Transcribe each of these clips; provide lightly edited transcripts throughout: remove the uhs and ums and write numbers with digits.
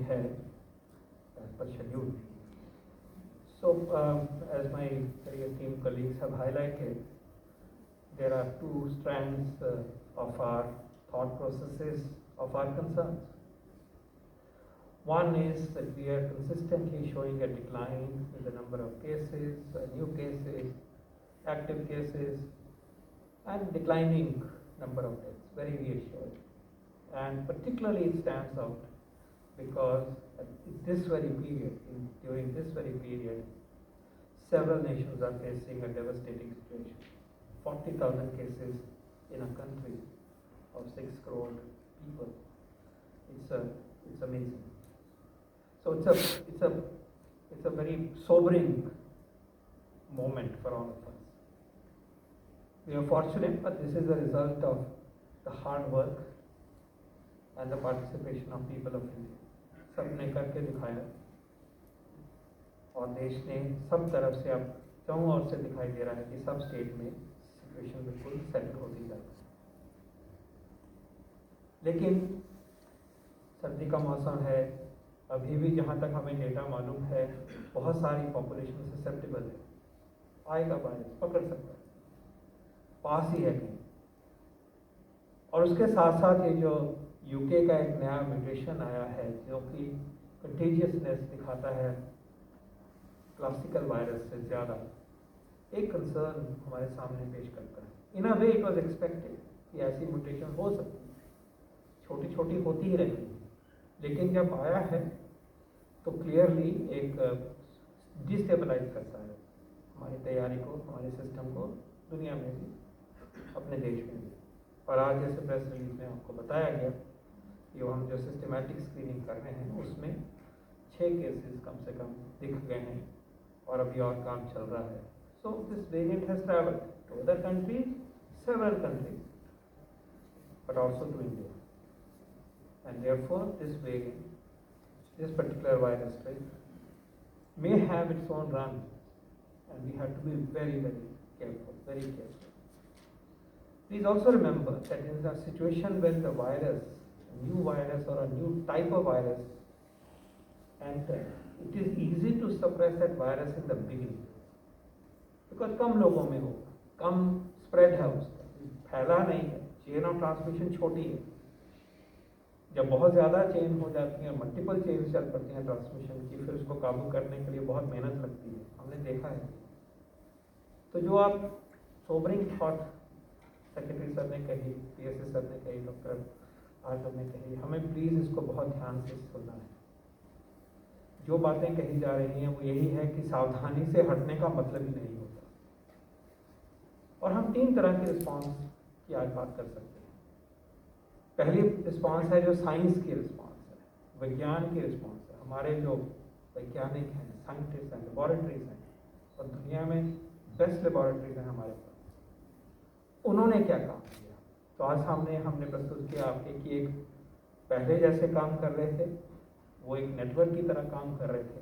है as per schedule. So, as my very esteemed colleagues have highlighted, there are two strands of our thought processes, of our concerns. One is that we are consistently showing a decline in the number of cases, new cases, active cases, and declining number of deaths, very reassuring. And particularly it stands out because at this very period, during this very period, several nations are facing a devastating situation. 40,000 cases in a country of 6 crore people. It's amazing. So it's a very sobering moment for all of us. We are fortunate, but this is a result of the hard work and the participation of people of India. सबने करके दिखाया और देश ने सब तरफ से अब चारों ओर से दिखाई दे रहा है कि सब स्टेट में सिचुएशन बिल्कुल सेटल होती जा रही है। लेकिन सर्दी का मौसम है, अभी भी जहाँ तक हमें डेटा मालूम है बहुत सारी पॉपुलेशन ससेप्टेबल है, आएगा वायरस, पकड़ सकता है, पास ही है कहीं। और उसके साथ साथ ये जो यूके का एक नया म्यूटेशन आया है जो कि कंटेजियसनेस दिखाता है क्लासिकल वायरस से ज़्यादा, एक कंसर्न हमारे सामने पेश करता है। इन अ वे इट वाज एक्सपेक्टेड कि ऐसी म्यूटेशन हो सकती है, छोटी छोटी होती ही रहती है, लेकिन जब आया है तो क्लियरली एक डिस्टेबलाइज करता है हमारी तैयारी को, हमारे सिस्टम को, दुनिया में भी, अपने देश में भी। और आज जैसे प्रेस रिलीज में आपको बताया गया कि हम जो सिस्टमैटिक स्क्रीनिंग कर रहे हैं उसमें 6 केसेस कम से कम दिख गए हैं और अभी और काम चल रहा है। So this variant has travelled to other countries, several countries, but also to India, and therefore this variant, this particular virus strain may have its own run, and we have to be very, very careful, very careful. Please also remember that in a situation when the virus, a new virus or a new type of virus, and it is easy to suppress that virus in the beginning, because कम लोगों में होगा, कम spread है उसका, फैला नहीं है, chain of transmission छोटी है। जब बहुत ज़्यादा चेन हो जाती है, मल्टीपल चेन चल पड़ती हैं ट्रांसमिशन की, फिर उसको काबू करने के लिए बहुत मेहनत लगती है, हमने देखा है। तो जो आप सोबरिंग थॉट सेक्रेटरी सर ने कही, पीएसए सर ने कही, डॉक्टर आजम ने कही, हमें प्लीज़ इसको बहुत ध्यान से सुनना है। जो बातें कही जा रही हैं वो यही है कि सावधानी से हटने का मतलब ही नहीं होता। और हम 3 तरह के रिस्पॉन्स की आज बात कर सकते हैं। पहली रिस्पॉन्स है जो साइंस की रिस्पॉन्स है, विज्ञान की रिस्पॉन्स है। हमारे जो वैज्ञानिक हैं, साइंटिस्ट हैं, लेबॉरेटरीज हैं, और दुनिया में बेस्ट लेबॉरेटरीज हैं हमारे पास, उन्होंने क्या काम किया। तो आज हमने प्रस्तुत किया आपके कि एक पहले जैसे काम कर रहे थे, वो एक नेटवर्क की तरह काम कर रहे थे,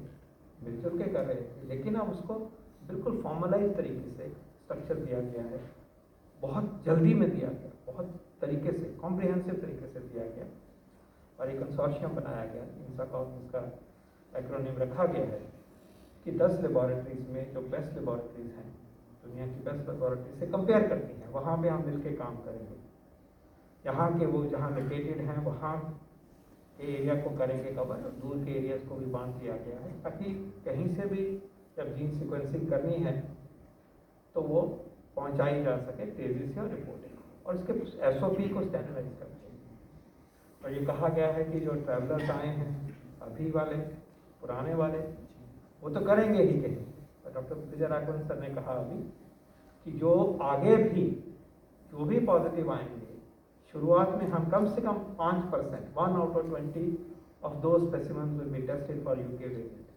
मिलजुल के कर रहे थे, लेकिन अब उसको बिल्कुल फॉर्मलाइज तरीके से स्ट्रक्चर दिया गया है, बहुत जल्दी में दिया गया, बहुत तरीके से, कॉम्प्रिहेंसिव तरीके से दिया गया, और एक कंसोर्शियम बनाया गया, इसका एक्रोनिम रखा गया है कि 10 लेबॉरेटरीज में जो बेस्ट लेबॉरेटरीज हैं, दुनिया की बेस्ट लेबॉरेटरी से कंपेयर करती हैं, वहाँ पे हम मिलके काम करेंगे। यहाँ के वो जहाँ लोकेटेड हैं वहाँ के एरिया को करेंगे कवर, और दूर के एरियाज को भी बांट दिया गया है, ताकि कहीं से भी जब जीन सिक्वेंसिंग करनी है तो वो पहुँचाई जा सके तेज़ी से और रिपोर्टिंग, और इसके एसओपी को स्टैंडर्डाइज करते हैं। और ये कहा गया है कि जो ट्रैवलर्स आए हैं, अभी वाले, पुराने वाले, वो तो करेंगे ही कहीं, और डॉक्टर विजय राघवन सर ने कहा अभी कि जो आगे भी जो भी पॉजिटिव आएंगे, शुरुआत में हम कम से कम 5%, 1 out of 20 of those specimens will be tested for UK variant।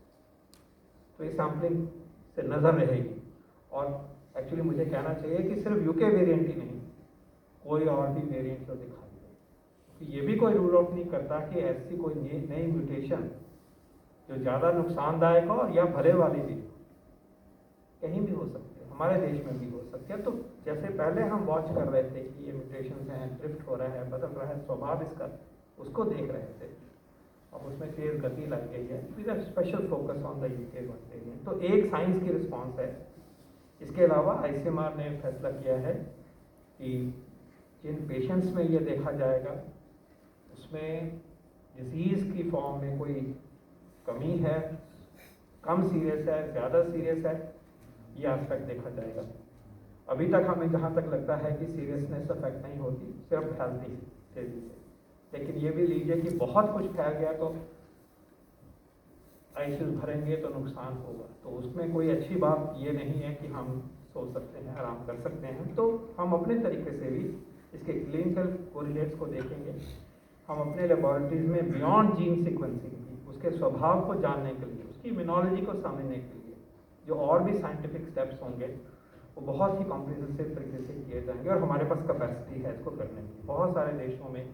तो ये सैम्पलिंग से नज़र रहेगी, और एक्चुअली मुझे कहना चाहिए कि सिर्फ यूके वेरिएंट ही नहीं, कोई और भी वेरिएंट तो दिखाई दे, क्योंकि ये भी कोई रूल आउट नहीं करता कि ऐसी कोई नई म्यूटेशन जो ज़्यादा नुकसानदायक हो या भले वाली भी कहीं भी हो सकती है, हमारे देश में भी हो सकती है। तो जैसे पहले हम वॉच कर रहे थे कि ये म्यूटेशन हैं, ड्रिफ्ट हो रहा है, बदल रहा है स्वभाव इसका, उसको देख रहे थे, अब उसमें तेज गति लाई गई है, with a special focus on the UK variant. तो एक साइंस की रिस्पॉन्स है। इसके अलावा ICMR ने फैसला किया है कि जिन पेशेंट्स में ये देखा जाएगा उसमें डिजीज़ की फॉर्म में कोई कमी है, कम सीरियस है, ज़्यादा सीरियस है, ये एस्पेक्ट देखा जाएगा। अभी तक हमें जहाँ तक लगता है कि सीरियसनेस अफेक्ट नहीं होती, सिर्फ फैलती तेजी से। लेकिन ये भी लीजिए कि बहुत कुछ फैल गया तो ICU भरेंगे तो नुकसान होगा। तो उसमें कोई अच्छी बात ये नहीं है कि हम सो सकते हैं, आराम कर सकते हैं। तो हम अपने तरीके से भी इसके क्लिनिकल कोरिलेट्स को देखेंगे। हम अपने लेबोरेटरीज में बियॉन्ड जीन सीक्वेंसिंग, उसके स्वभाव को जानने के लिए, उसकी इम्यूनोलॉजी को समझने के लिए जो और भी साइंटिफिक स्टेप्स होंगे वो बहुत ही कॉम्प्रिहेंसिव तरीके से किए जाएंगे। और हमारे पास कैपेसिटी है इसको करने की। बहुत सारे देशों में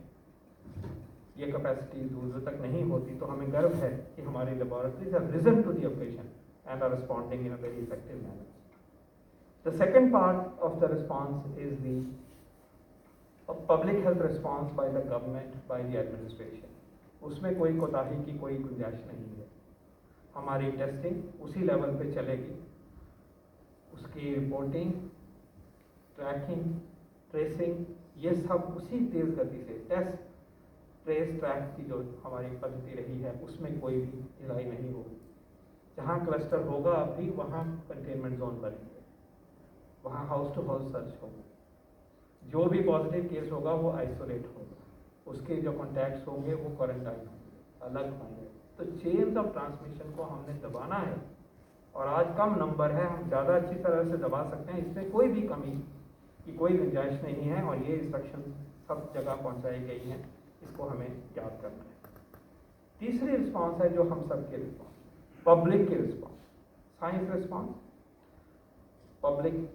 ये कैपेसिटी दूर तक नहीं होती। तो हमें गर्व है कि हमारी laboratories have risen to the occasion and are responding in a very effective manner. The second part of the response is the public health response by the government, by the administration. उसमें कोई कोताही की कोई गुंजाइश नहीं है। हमारी testing उसी लेवल पे चलेगी, उसकी रिपोर्टिंग, ट्रैकिंग, ट्रेसिंग, ये सब उसी तेज गति से टेस्ट ट्रेस ट्रैक की जो हमारी पद्धति रही है उसमें कोई भी ढिलाई नहीं होगी। जहाँ क्लस्टर होगा अभी वहाँ कंटेनमेंट जोन बनेंगे, वहाँ हाउस टू हाउस सर्च होगा। जो भी पॉजिटिव केस होगा वो आइसोलेट होगा, उसके जो कॉन्टैक्ट्स होंगे वो क्वारंटाइन होंगे, अलग होंगे। तो चेन्स ऑफ ट्रांसमिशन को हमने दबाना है। और आज कम नंबर है, हम ज़्यादा अच्छी तरह से दबा सकते हैं। इसमें कोई भी कमी की कोई गुंजाइश नहीं है। और ये इंस्ट्रक्शन सब जगह पहुँचाई गई हैं, इसको हमें याद करना है। तीसरी रिस्पॉन्स है जो हम सब के रिस्पॉन्स, पब्लिक के response, science response, public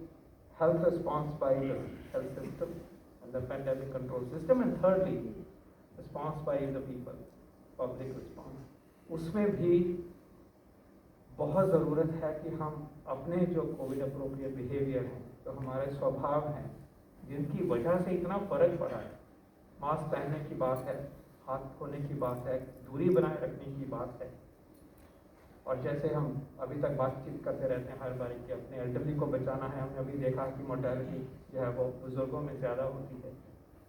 health response by the health system and the pandemic control system, and thirdly response by the people, public response। उसमें भी बहुत ज़रूरत है कि हम अपने जो कोविड अप्रोप्रिएट बिहेवियर हैं, जो हमारे स्वभाव हैं, जिनकी वजह से इतना फ़र्क पड़ा है, मास्क पहनने की बात है, हाथ धोने की बात है, दूरी बनाए रखने की बात है। और जैसे हम अभी तक बातचीत करते रहते हैं हर बारी कि अपने एल्डरली को बचाना है, हमने अभी देखा कि मोर्टेलिटी जो है वो बुजुर्गों में ज़्यादा होती है,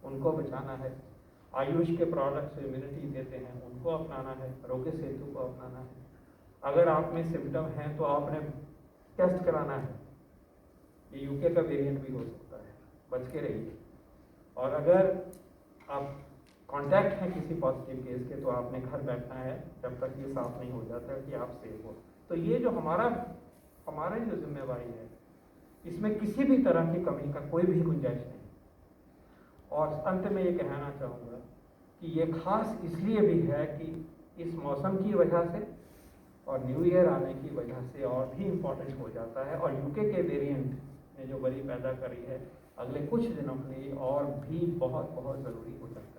उनको बचाना है। आयुष के प्रोडक्ट्स इम्यूनिटी देते हैं, उनको अपनाना है, आरोग्य सेतु को अपनाना है। अगर आप में सिम्टम हैं तो आपने टेस्ट कराना है। ये यूके का वेरिएंट भी हो सकता है, बच के रहिए। और अगर आप कांटेक्ट हैं किसी पॉजिटिव केस के तो आपने घर बैठना है जब तक ये साफ नहीं हो जाता कि आप सेफ हो। तो ये जो हमारी जो जिम्मेवारी है, इसमें किसी भी तरह की कमी का कोई भी गुंजाइश नहीं। और अंत में ये कहना चाहूँगा कि ये खास इसलिए भी है कि इस मौसम की वजह से और न्यू ईयर आने की वजह से और भी इम्पोर्टेंट हो जाता है। और यूके के वेरिएंट ने जो बड़ी पैदा करी है, अगले कुछ दिनों के लिए और भी बहुत बहुत ज़रूरी हो सकता है।